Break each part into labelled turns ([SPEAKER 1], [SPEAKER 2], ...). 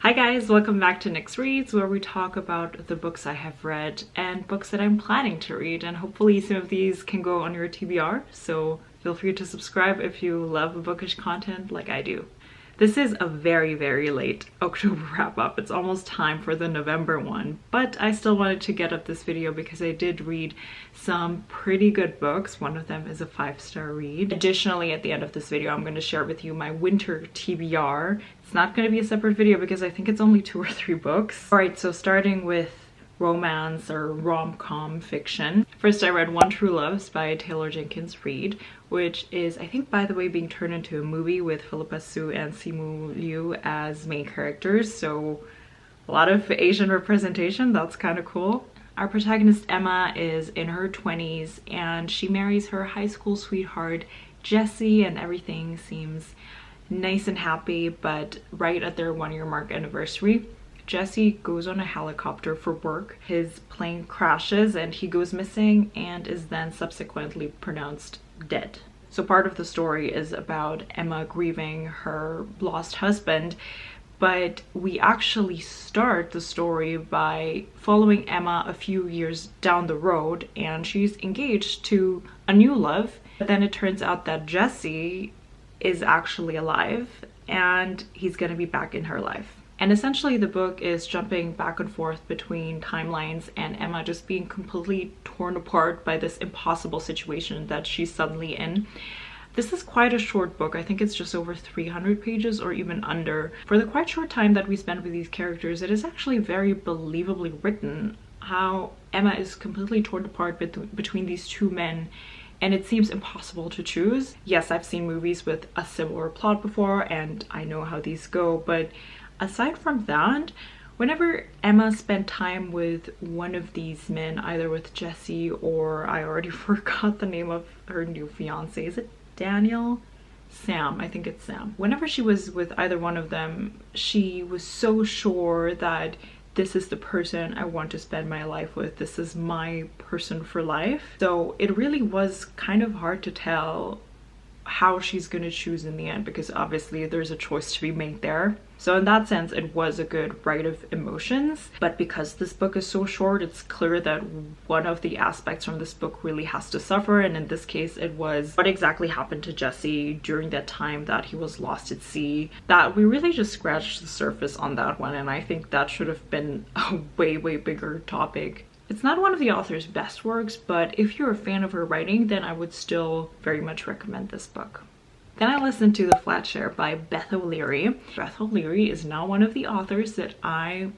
[SPEAKER 1] Hi guys, welcome back to Nyx Reads, where we talk about the books I have read and books that I'm planning to read, and hopefully some of these can go on your TBR, so feel free to subscribe if you love bookish content like I do. This is a very late October wrap-up. It's almost time for the November one, but I still wanted to get up this video because I did read some pretty good books. One of them is a 5-star read. Additionally, at the end of this video, I'm going to share with you my winter TBR. It's not going to be a separate video because I think it's only 2 or 3 books. Alright, so starting with romance or rom-com fiction. First, I read One True Loves by Taylor Jenkins Reid, which is, I think, by the way, being turned into a movie with Philippa Soo and Simu Liu as main characters, so a lot of Asian representation. That's kind of cool. Our protagonist Emma is in her 20s and she marries her high school sweetheart Jesse, and everything seems nice and happy, but right at their 1-year mark anniversary, Jesse goes on a helicopter for work. His plane crashes and he goes missing and is then subsequently pronounced dead. So part of the story is about Emma grieving her lost husband, but we actually start the story by following Emma a few years down the road, and she's engaged to a new love. But then it turns out that Jesse is actually alive and he's gonna be back in her life. And essentially the book is jumping back and forth between timelines and Emma just being completely torn apart by this impossible situation that she's suddenly in. This is quite a short book. I think it's just over 300 pages or even under. For the quite short time that we spend with these characters, it is actually very believably written how Emma is completely torn apart between these two men, and it seems impossible to choose. Yes, I've seen movies with a similar plot before and I know how these go, but aside from that, whenever Emma spent time with one of these men, either with Jesse or I already forgot the name of her new fiance, is it Daniel? Sam, I think it's Sam. Whenever she was with either one of them, she was so sure that this is the person I want to spend my life with. This is my person for life. So it really was kind of hard to tell how she's gonna choose in the end, because obviously there's a choice to be made there. So in that sense, it was a good ride of emotions. But because this book is so short, it's clear that one of the aspects from this book really has to suffer, and in this case it was what exactly happened to Jesse during that time that he was lost at sea. That we really just scratched the surface on that one, and I think that should have been a way bigger topic. It's not one of the author's best works, but if you're a fan of her writing, then I would still very much recommend this book. Then I listened to The Flatshare by Beth O'Leary. Beth O'Leary is now one of the authors that I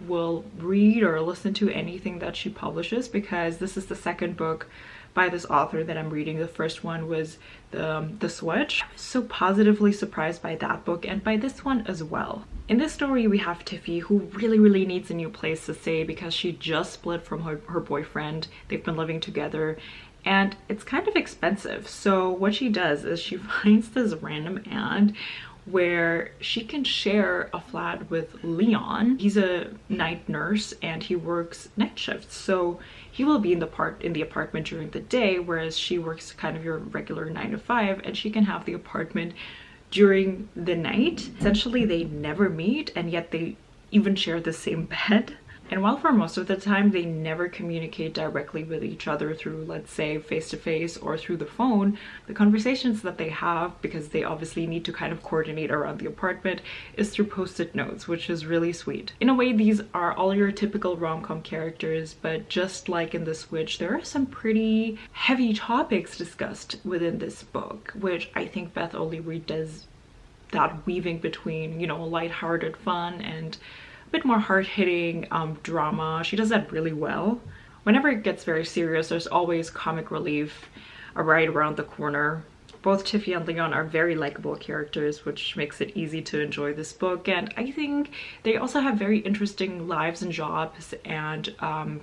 [SPEAKER 1] will read or listen to anything that she publishes, because this is the second book by this author that I'm reading. The first one was The Switch. I was so positively surprised by that book and by this one as well. In this story, we have Tiffy, who really needs a new place to stay because she just split from her boyfriend. They've been living together and it's kind of expensive. So what she does is she finds this random aunt where she can share a flat with Leon. He's a night nurse and he works night shifts, so he will be in the apartment during the day, whereas she works kind of your regular 9 to 5, and she can have the apartment during the night. Essentially they never meet, and yet they even share the same bed. And while for most of the time they never communicate directly with each other through, let's say, face-to-face or through the phone, the conversations that they have, because they obviously need to kind of coordinate around the apartment, is through post-it notes, which is really sweet. In a way, these are all your typical rom-com characters, but just like in The Switch, there are some pretty heavy topics discussed within this book, which I think Beth O'Leary does that weaving between, you know, lighthearted fun and bit more hard-hitting drama. She does that really well. Whenever it gets very serious, there's always comic relief right around the corner. Both Tiffy and Leon are very likable characters, which makes it easy to enjoy this book, and I think they also have very interesting lives and jobs and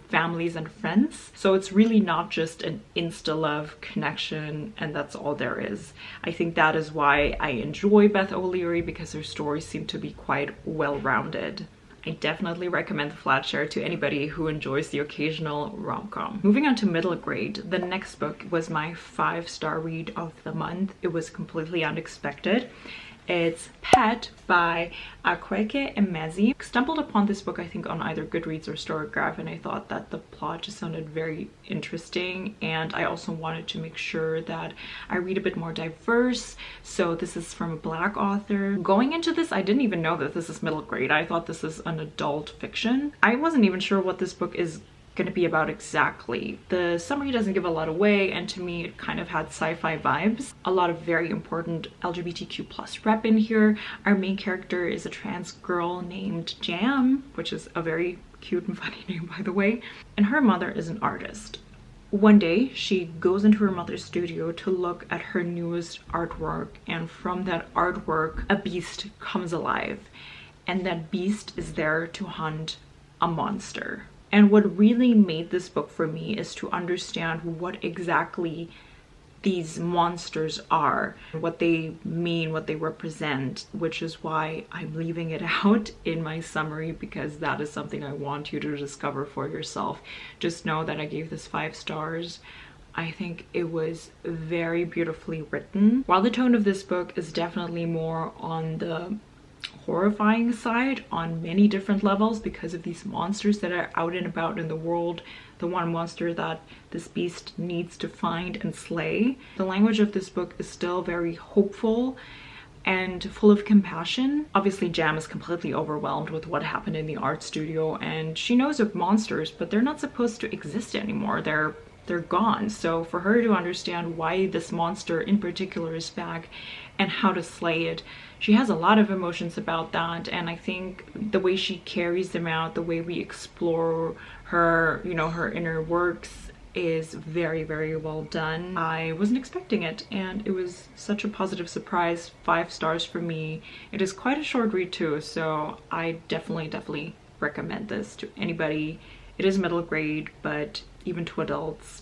[SPEAKER 1] families and friends. So it's really not just an insta-love connection and that's all there is. I think that is why I enjoy Beth O'Leary, because her stories seem to be quite well-rounded. I definitely recommend The Flatshare to anybody who enjoys the occasional rom-com. Moving on to middle grade, the next book was my 5-star read of the month. It was completely unexpected, It's Pet by Akwaeke Emezi. Stumbled upon this book I think on either Goodreads or Storygraph, and I thought that the plot just sounded very interesting, and I also wanted to make sure that I read a bit more diverse. So this is from a Black author. Going into this, I didn't even know that this is middle grade. I thought this is an adult fiction. I wasn't even sure what this book is going to be about exactly. The summary doesn't give a lot away, and to me it kind of had sci-fi vibes. A lot of very important LGBTQ plus rep in here. Our main character is a trans girl named Jam, which is a very cute and funny name by the way, and her mother is an artist. One day she goes into her mother's studio to look at her newest artwork, and from that artwork a beast comes alive, and that beast is there to hunt a monster. And what really made this book for me is to understand what exactly these monsters are, what they mean, what they represent, which is why I'm leaving it out in my summary, because that is something I want you to discover for yourself. Just know that I gave this 5 stars. I think it was very beautifully written. While the tone of this book is definitely more on the horrifying side on many different levels because of these monsters that are out and about in the world, the one monster that this beast needs to find and slay, the language of this book is still very hopeful and full of compassion. Obviously Jam is completely overwhelmed with what happened in the art studio, and she knows of monsters, but they're not supposed to exist anymore. They're gone. So for her to understand why this monster in particular is back and how to slay it, she has a lot of emotions about that, and I think the way she carries them out, the way we explore her, you know, her inner works is very, very well done. I wasn't expecting it, and it was such a positive surprise. 5 stars for me. It is quite a short read too, so I definitely recommend this to anybody. It is middle grade, but even to adults,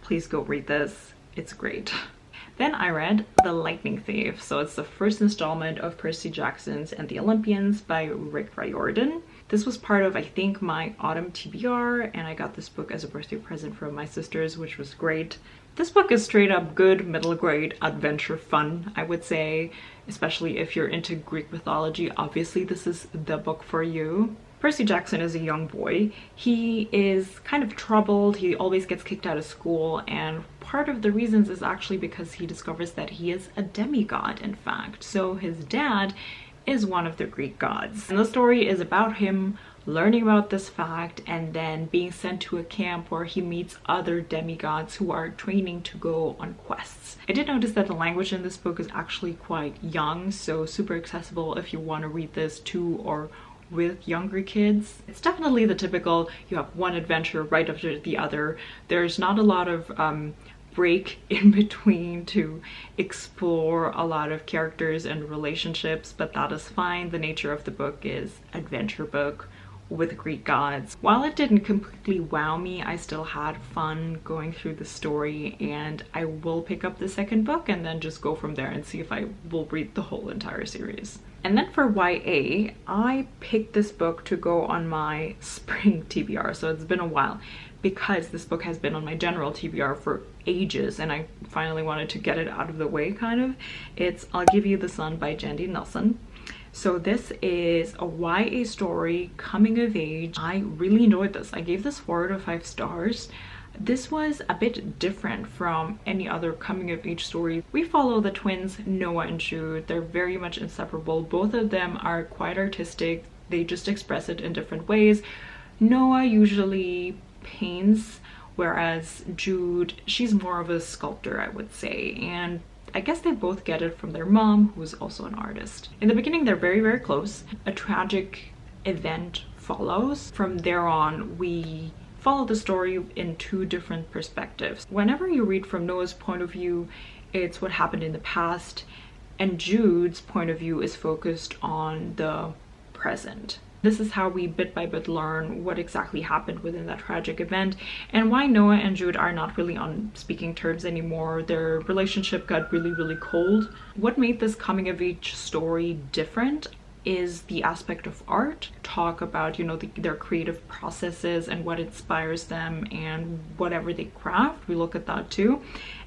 [SPEAKER 1] please go read this. It's great. Then I read The Lightning Thief. So it's the first installment of Percy Jackson's and the Olympians by Riordan. This was part of, I think, my autumn TBR, and I got this book as a birthday present from my sisters, which was great. This book is straight up good middle grade adventure fun, I would say, especially if you're into Greek mythology. Obviously this is the book for you. Percy Jackson is a young boy. He is kind of troubled. He always gets kicked out of school, and part of the reasons is actually because he discovers that he is a demigod, in fact. So his dad is one of the Greek gods. And the story is about him learning about this fact and then being sent to a camp where he meets other demigods who are training to go on quests. I did notice that the language in this book is actually quite young, so super accessible if you want to read this to or with younger kids. It's definitely the typical, you have one adventure right after the other. There's not a lot of break in between to explore a lot of characters and relationships, but that is fine. The nature of the book is adventure book with Greek gods. While it didn't completely wow me, I still had fun going through the story, and I will pick up the second book and then just go from there and see if I will read the whole entire series. And then for YA, I picked this book to go on my spring TBR, so it's been a while, because this book has been on my general TBR for ages, and I finally wanted to get it out of the way, kind of. It's I'll Give You the Sun by Jandy Nelson. So this is a YA story, coming of age. I really enjoyed this. I gave this 4 out of 5 stars. This was a bit different from any other coming of age story. We follow the twins Noah and Jude. They're very much inseparable. Both of them are quite artistic. They just express it in different ways. Noah usually paints, whereas Jude, she's more of a sculptor, I would say, and I guess they both get it from their mom, who's also an artist. In the beginning, they're very, very close. A tragic event follows. From there on, we follow the story in 2 different perspectives. Whenever you read from Noah's point of view, it's what happened in the past, and Jude's point of view is focused on the present. This is how we bit by bit learn what exactly happened within that tragic event and why Noah and Jude are not really on speaking terms anymore. Their relationship got really, really cold. What made this coming of age story different? is the aspect of art, talk about, you know, their creative processes and what inspires them and whatever they craft. We look at that too.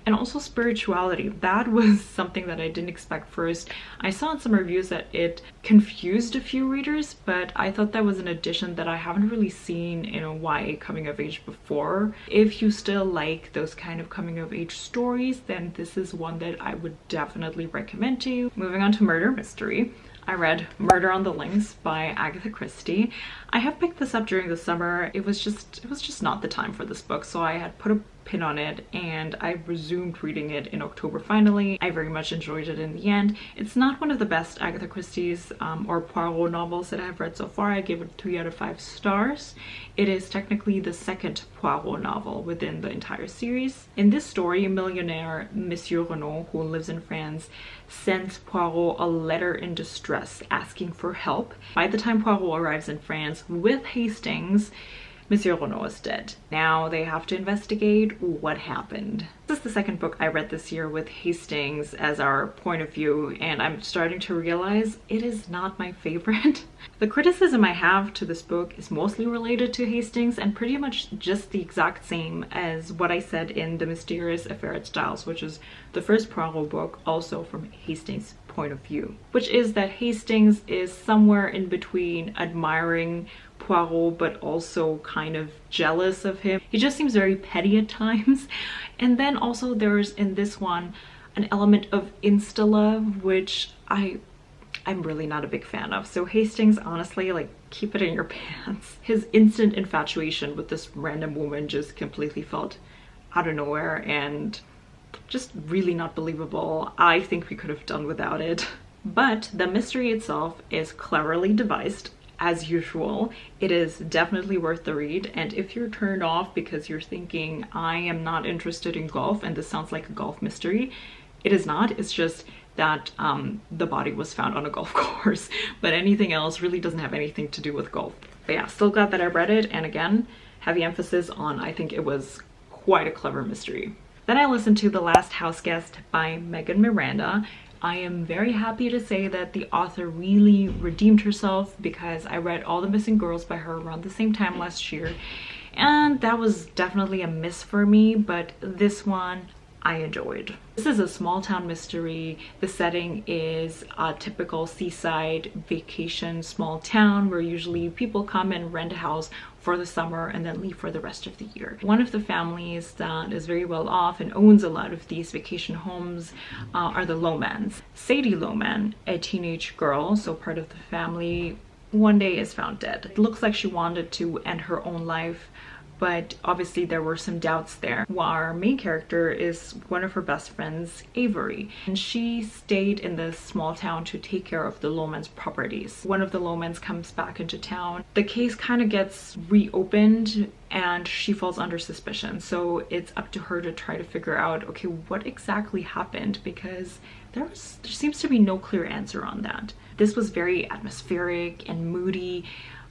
[SPEAKER 1] And also spirituality. That was something that I didn't expect first. I saw in some reviews that it confused a few readers, but I thought that was an addition that I haven't really seen in a YA coming of age before. If you still like those kind of coming of age stories, then this is one that I would definitely recommend to you. Moving on to murder mystery. I read Murder on the Links by Agatha Christie. I have picked this up during the summer. It was just not the time for this book, so I had put a pin on it and I resumed reading it in October finally. I very much enjoyed it in the end. It's not one of the best Agatha Christie's or Poirot novels that I've read so far. I gave it 3 out of 5 stars. It is technically the second Poirot novel within the entire series. In this story, millionaire Monsieur Renaud, who lives in France, sends Poirot a letter in distress asking for help. By the time Poirot arrives in France with Hastings, Monsieur Renaud is dead. Now they have to investigate what happened. This is the second book I read this year with Hastings as our point of view, and I'm starting to realize it is not my favorite. The criticism I have to this book is mostly related to Hastings and pretty much just the exact same as what I said in The Mysterious Affair at Styles, which is the first Poirot book, also from Hastings' point of view, which is that Hastings is somewhere in between admiring Poirot but also kind of jealous of him. He just seems very petty at times. And then also there's in this one an element of insta-love, which I'm really not a big fan of. So Hastings, honestly, like, keep it in your pants. His instant infatuation with this random woman just completely felt out of nowhere and just really not believable. I think we could have done without it. But the mystery itself is cleverly devised. As usual, it is definitely worth the read, and if you're turned off because you're thinking, I am not interested in golf and this sounds like a golf mystery, it is not. It's just that the body was found on a golf course, but anything else really doesn't have anything to do with golf. But yeah, still glad that I read it, and again, heavy emphasis on I think it was quite a clever mystery. Then I listened to The Last Houseguest by Megan Miranda. I am very happy to say that the author really redeemed herself because I read All the Missing Girls by her around the same time last year, and that was definitely a miss for me, but this one I enjoyed. This is a small town mystery. The setting is a typical seaside vacation small town where usually people come and rent a house for the summer and then leave for the rest of the year. One of the families that is very well off and owns a lot of these vacation homes are the Lomans. Sadie Loman, a teenage girl, so part of the family, one day is found dead. It looks like she wanted to end her own life, but obviously there were some doubts there. Our main character is one of her best friends, Avery, and she stayed in this small town to take care of the Lomans' properties. One of the Lomans comes back into town. The case kind of gets reopened and she falls under suspicion, so it's up to her to try to figure out, okay, what exactly happened, because there seems to be no clear answer on that. This was very atmospheric and moody.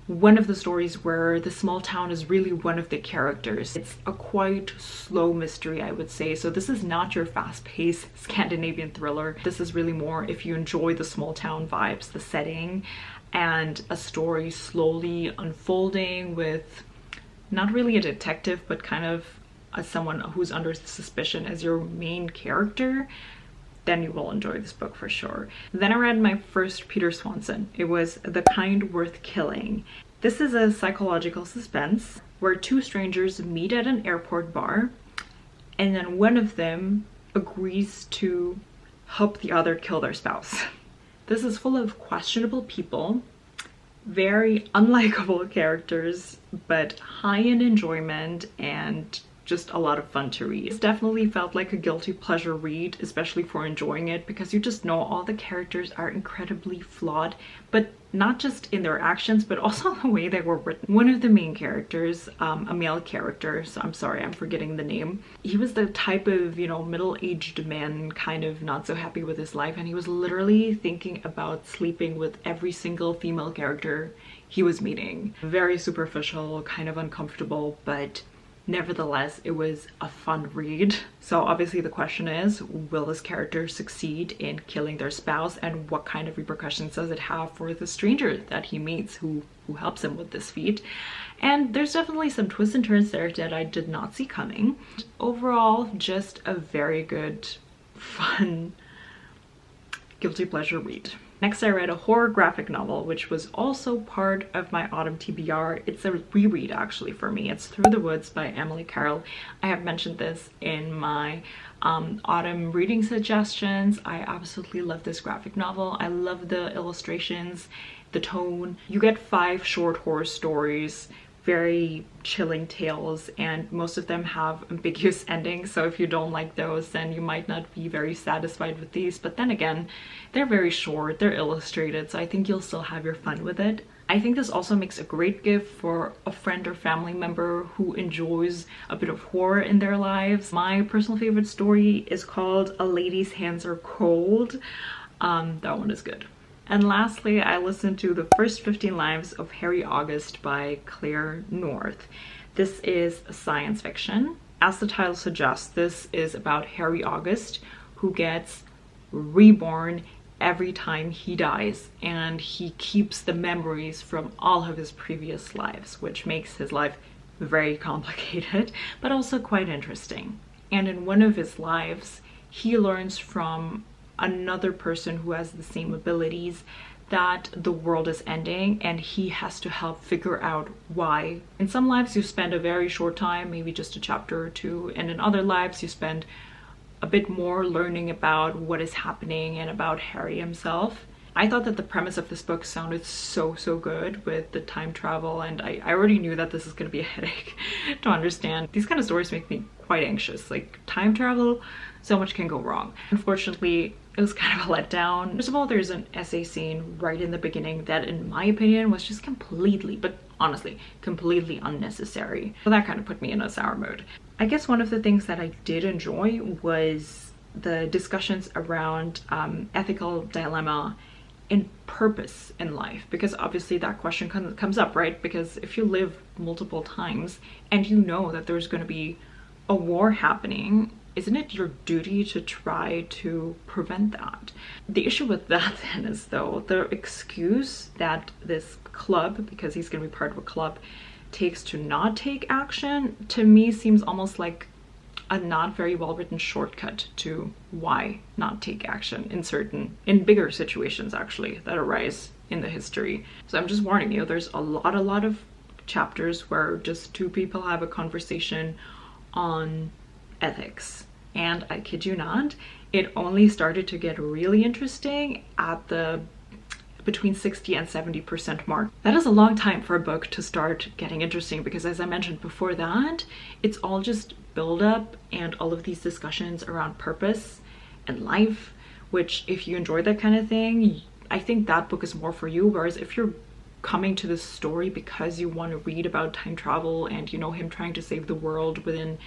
[SPEAKER 1] One of the stories where the small town is really one of the characters. It's a quite slow mystery, I would say. So this is not your fast-paced Scandinavian thriller. This is really more if you enjoy the small town vibes, the setting, and a story slowly unfolding with not really a detective, but kind of someone who's under suspicion as your main character. Then you will enjoy this book for sure. Then I read my first Peter Swanson. It was The Kind Worth Killing. This is a psychological suspense where two strangers meet at an airport bar, and then one of them agrees to help the other kill their spouse. This is full of questionable people, very unlikable characters, but high in enjoyment and just a lot of fun to read. It definitely felt like a guilty pleasure read, especially for enjoying it, because you just know all the characters are incredibly flawed, but not just in their actions, but also the way they were written. One of the main characters, a male character, so I'm sorry, I'm forgetting the name. He was the type of, you know, middle-aged man, kind of not so happy with his life, and he was literally thinking about sleeping with every single female character he was meeting. Very superficial, kind of uncomfortable, but Nevertheless, it was a fun read. So obviously the question is, will this character succeed in killing their spouse, and what kind of repercussions does it have for the stranger that he meets who helps him with this feat? And there's definitely some twists and turns there that I did not see coming. Overall, just a very good, fun, guilty pleasure read. Next, I read a horror graphic novel, which was also part of my autumn TBR. It's a reread actually for me. It's Through the Woods by Emily Carroll. I have mentioned this in my autumn reading suggestions. I absolutely love this graphic novel. I love the illustrations, the tone. You get 5 short horror stories, very chilling tales, and most of them have ambiguous endings, so if you don't like those, then you might not be very satisfied with these. But then again, they're very short, they're illustrated, so I think you'll still have your fun with it. I think this also makes a great gift for a friend or family member who enjoys a bit of horror in their lives. My personal favorite story is called A Lady's Hands Are Cold. That one is good. And lastly, I listened to The First 15 Lives of Harry August by Claire North. This is science fiction. As the title suggests, this is about Harry August, who gets reborn every time he dies, and he keeps the memories from all of his previous lives, which makes his life very complicated, but also quite interesting. And in one of his lives, he learns from another person who has the same abilities that the world is ending, and he has to help figure out why. In some lives you spend a very short time, maybe just a chapter or two, and in other lives you spend a bit more learning about what is happening and about Harry himself. I thought that the premise of this book sounded so good with the time travel, and I already knew that this is going to be a headache to understand. These kind of stories make me quite anxious. Like time travel, so much can go wrong. Unfortunately, it was kind of a letdown. First of all, there's an essay scene right in the beginning that in my opinion was just completely, but honestly, completely unnecessary. So that kind of put me in a sour mood. I guess one of the things that I did enjoy was the discussions around ethical dilemma and purpose in life, because obviously that question comes up, right? Because if you live multiple times and you know that there's going to be a war happening, isn't it your duty to try to prevent that? The issue with that then is, though, the excuse that this club, because he's going to be part of a club, takes to not take action, to me seems almost like a not very well written shortcut to why not take action in bigger situations actually that arise in the history. So I'm just warning you, there's a lot of chapters where just 2 people have a conversation on ethics, and I kid you not, it only started to get really interesting at the between 60 and 70% mark. That is a long time for a book to start getting interesting, because as I mentioned before that, it's all just build up and all of these discussions around purpose and life, which if you enjoy that kind of thing, I think that book is more for you. Whereas if you're coming to this story because you want to read about time travel and, you know, him trying to save the world within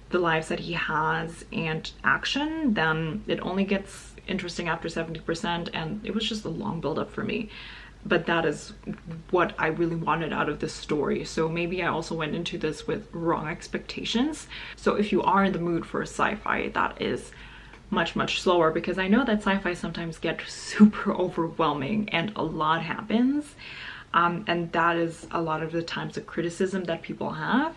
[SPEAKER 1] the lives that he has and action, then it only gets interesting after 70%, and it was just a long build up for me. But that is what I really wanted out of this story. So maybe I also went into this with wrong expectations. So if you are in the mood for a sci-fi, that is much slower, because I know that sci-fi sometimes get super overwhelming and a lot happens. And that is a lot of the times a criticism that people have.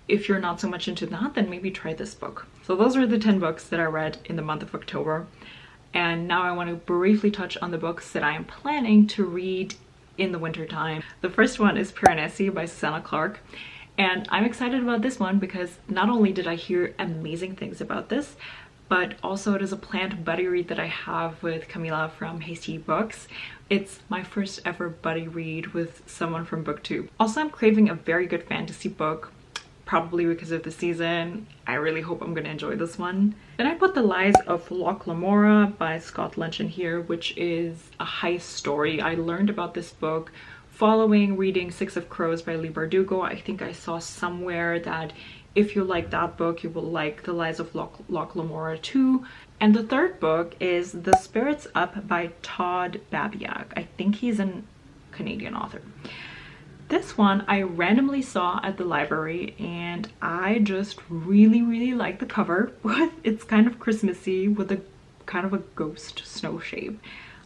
[SPEAKER 1] If you're not so much into that, then maybe try this book. So those are the 10 books that I read in the month of October. And now I want to briefly touch on the books that I am planning to read in the winter time. The first one is Piranesi by Susanna Clarke. And I'm excited about this one because not only did I hear amazing things about this, but also it is a planned buddy read that I have with Camila from Hasty Books. It's my first ever buddy read with someone from BookTube. Also, I'm craving a very good fantasy book, probably because of the season. I really hope I'm gonna enjoy this one. Then I put The Lies of Locke Lamora by Scott Lynch in here, which is a heist story. I learned about this book following reading Six of Crows by Leigh Bardugo. I think I saw somewhere that if you like that book, you will like The Lies of Locke Lamora too. And the third book is The Spirits Up by Todd Babiak. I think he's a Canadian author. This one I randomly saw at the library and I just really like the cover. It's kind of Christmassy with a kind of a ghost snow shape.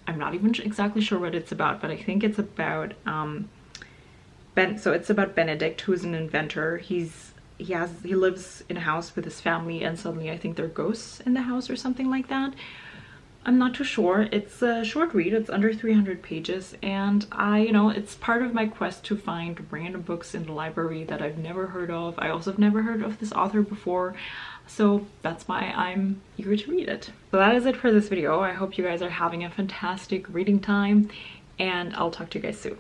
[SPEAKER 1] I'm not even exactly sure what it's about, but I think it's about so it's about Benedict, who's an inventor. He lives in a house with his family, and suddenly I think there are ghosts in the house or something like that. I'm not too sure. It's a short read. It's under 300 pages, and it's part of my quest to find random books in the library that I've never heard of. I also have never heard of this author before, so that's why I'm eager to read it. So that is it for this video. I hope you guys are having a fantastic reading time, and I'll talk to you guys soon.